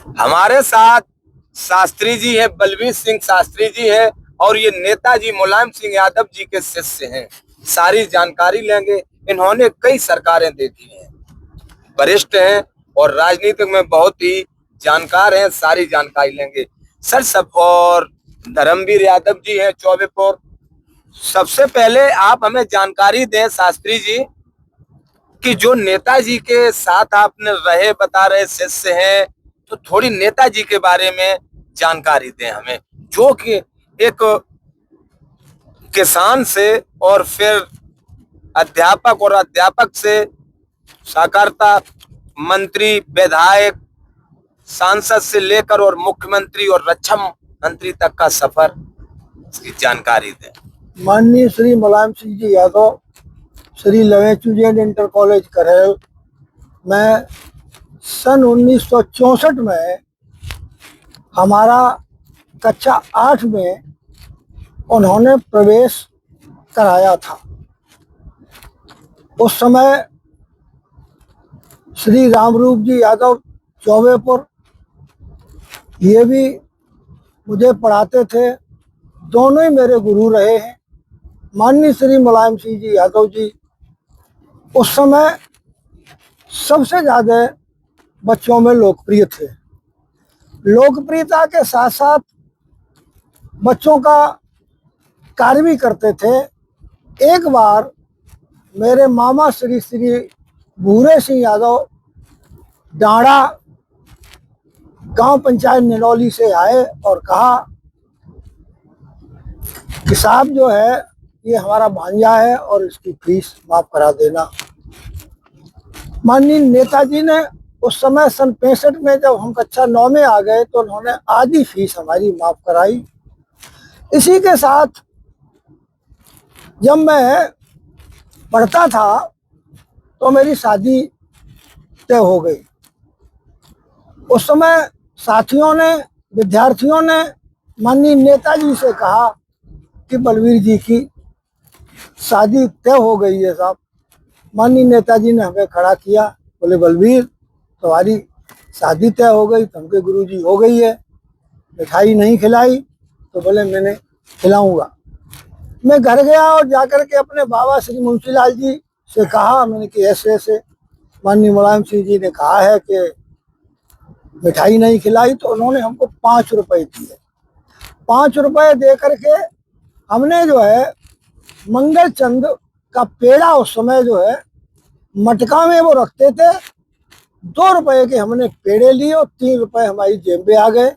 हमारे साथ शास्त्री जी है, बलवीर सिंह शास्त्री जी है, और ये नेताजी मुलायम सिंह यादव जी के शिष्य हैं। सारी जानकारी लेंगे। इन्होंने कई सरकारें देखी हैं, वरिष्ठ हैं और राजनीति में बहुत ही जानकार हैं। सारी जानकारी लेंगे सर। सब और धर्मवीर यादव जी हैं चौबेपुर। सबसे पहले आप हमें जानकारी दें शास्त्री जी कि जो नेताजी के साथ आपने रहे, बता रहे शिष्य हैं, तो थोड़ी नेताजी के बारे में जानकारी दें हमें, जो कि एक किसान से और फिर अध्यापक, और अध्यापक से साकारता, मंत्री, विधायक, सांसद से लेकर और मुख्यमंत्री और रक्षा मंत्री तक का सफर, इसकी जानकारी दें। माननीय श्री मुलायम सिंह जी यादव, श्री लवेचू जैन इंटर कॉलेज करेल में सन 1964 में हमारा कक्षा 8 में उन्होंने प्रवेश कराया था। उस समय श्री रामरूप जी यादव चौबेपुर ये भी मुझे पढ़ाते थे, दोनों ही मेरे गुरु रहे हैं। माननीय श्री मुलायम सिंह जी यादव जी उस समय सबसे ज़्यादा बच्चों में लोकप्रिय थे। लोकप्रियता के साथ साथ बच्चों का कार्य भी करते थे। एक बार मेरे मामा श्री श्री भूरे सिंह यादव डांडा गांव पंचायत निनौली से आए और कहा कि साहब जो है ये हमारा भांजा है और इसकी फीस माफ करा देना। माननीय नेताजी ने उस समय सन 65 में जब हम कक्षा 9 में आ गए तो उन्होंने आधी फीस हमारी माफ कराई। इसी के साथ जब मैं पढ़ता था तो मेरी शादी तय हो गई। उस समय साथियों ने, विद्यार्थियों ने माननीय नेताजी से कहा कि बलवीर जी की शादी तय हो गई है साहब। माननीय नेताजी ने हमें खड़ा किया, बोले बलवीर तुम्हारी शादी तय हो गई, तुमके गुरुजी हो गई है, मिठाई नहीं खिलाई? तो बोले मैंने खिलाऊंगा। मैं घर गया और जाकर के अपने बाबा श्री मुंशीलाल जी से कहा, मैंने कि ऐसे ऐसे माननीय मुलायम सिंह जी ने कहा है कि मिठाई नहीं खिलाई। तो उन्होंने हमको 5 रुपए दिए। 5 रुपए दे करके हमने जो है मंगल चंद का पेड़ा उस समय जो है मटका में वो रखते थे, 2 रुपए के हमने पेड़े लिए और 3 रुपए हमारी जेब में आ गए।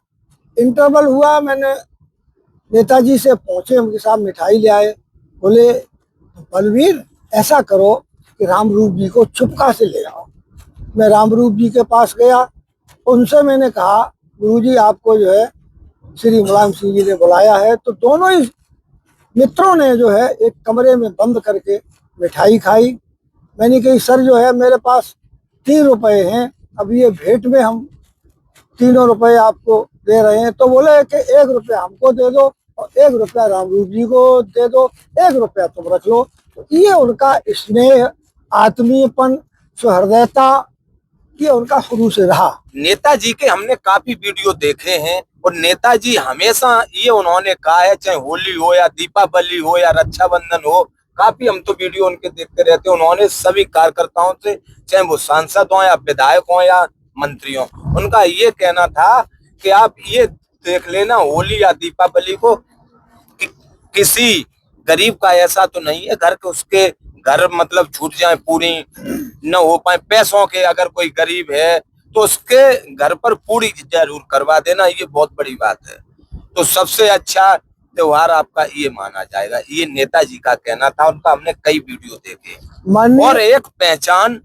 इंटरवल हुआ, मैंने नेताजी से पूछे, उनके साथ मिठाई ले आए। बोले बलवीर ऐसा करो कि रामरूप जी को छुपका से ले आओ। मैं रामरूप जी के पास गया, उनसे मैंने कहा गुरुजी आपको जो है श्री मुलायम सिंह जी ने बुलाया है। तो दोनों ही मित्रों ने जो है एक कमरे में बंद करके मिठाई खाई। मैंने कही सर जो है मेरे पास 3 रुपए हैं, अब ये भेंट में हम 3 रुपए आपको दे रहे हैं। तो बोले कि 1 रुपया हमको दे दो और 1 रुपया रामरूप जी को दे दो, 1 रुपया तुम रख लो। तो ये उनका स्नेह, आत्मीयपन, सहृदयता, ये उनका शुरू से रहा। नेताजी के हमने काफी वीडियो देखे हैं और नेताजी हमेशा ये उन्होंने कहा है, चाहे होली हो या दीपावली हो या रक्षाबंधन हो, काफी हम तो वीडियो उनके देखते रहते हैं। उन्होंने सभी कार्यकर्ताओं से, चाहे वो सांसद हो या विधायक हो या मंत्री हो, उनका ये कहना था कि आप ये देख लेना होली या दीपावली को कि किसी गरीब का ऐसा तो नहीं है घर के, उसके घर मतलब छूट जाए, पूरी न हो पाए पैसों के, अगर कोई गरीब है तो उसके घर पर पूरी जरूर करवा देना, ये बहुत बड़ी बात है। तो सबसे अच्छा त्योहार आपका ये माना जाएगा, ये नेताजी का कहना था। उनका हमने कई वीडियो देखे। और एक पहचान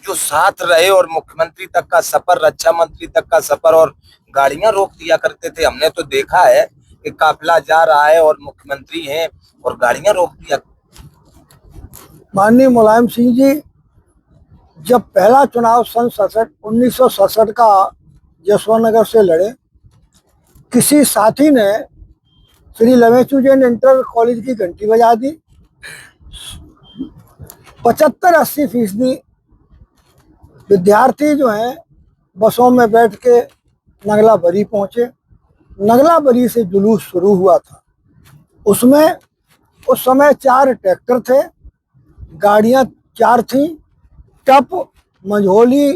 जो साथ रहे और मुख्यमंत्री तक का सफर, रक्षा मंत्री तक का सफर, और गाड़ियां रोक दिया करते थे। हमने तो देखा है कि काफिला जा रहा है और मुख्यमंत्री हैं और गाड़ियां रोक दिया। माननीय मुलायम सिंह जी जब पहला चुनाव सन 1967 का जसवंत नगर से लड़े, किसी साथी ने श्री लवेचू जैन इंटर कॉलेज की घंटी बजा दी। 75-80% विद्यार्थी जो हैं बसों में बैठ के नगला बरी पहुंचे। नगला बरी से जुलूस शुरू हुआ था। उसमें उस समय 4 ट्रैक्टर थे, गाड़ियां 4 थीं, टप, मझोली,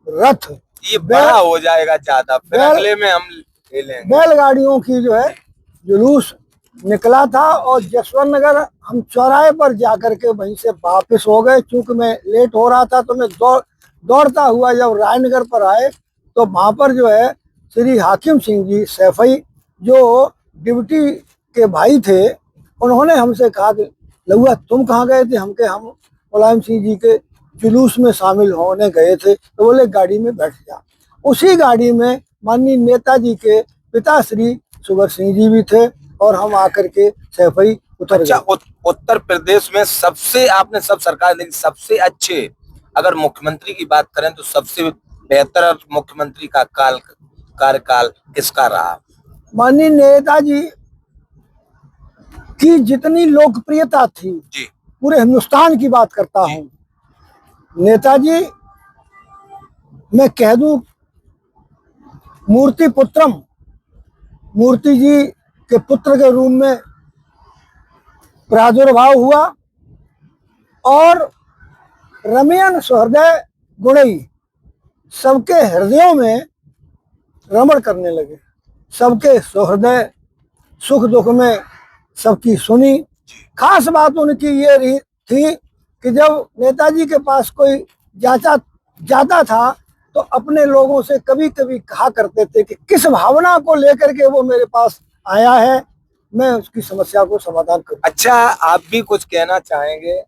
रथ, ये बड़ा हो जाएगा ज्यादा, फिर अगले में हम ले लेंगे। बैलगाड़ियों की जो है जुलूस निकला था और जसवंत नगर हम चौराहे पर जाकर के वहीं से वापस हो गए। चूंकि मैं लेट हो रहा था तो मैं दौड़ता हुआ जब रायनगर पर आए तो वहां पर जो है श्री हाकिम सिंह जी सैफई जो डिप्टी के भाई थे, उन्होंने हमसे कहा कि लहुआ तुम कहाँ गए थे? हम मुलायम सिंह जी के जुलूस में शामिल होने गए थे। तो बोले गाड़ी में बैठ जा। उसी गाड़ी में माननीय नेताजी के पिता श्री सुगर सिंह जी भी थे और हम आकर के सैफई उतर अच्छा, गए। उत्तर प्रदेश में सबसे, आपने सब सरकार देखी, सबसे अच्छे अगर मुख्यमंत्री की बात करें तो सबसे बेहतर मुख्यमंत्री का कार्यकाल किसका रहा? माननीय नेताजी की जितनी लोकप्रियता थी, जी पूरे हिंदुस्तान की बात करता हूं, नेताजी मैं कह दूं मूर्ति पुत्रम, मूर्ति जी के पुत्र के रूप में प्रादुर्भाव हुआ और रमयन सहृदय गुणई सबके हृदयों में रमण करने लगे। सबके सहृदय, सुख दुख में सबकी सुनी। खास बात उनकी ये रही थी कि जब नेताजी के पास कोई जाता था तो अपने लोगों से कभी कभी कहा करते थे कि किस भावना को लेकर के वो मेरे पास आया है, मैं उसकी समस्या को समाधान करूं। अच्छा, आप भी कुछ कहना चाहेंगे?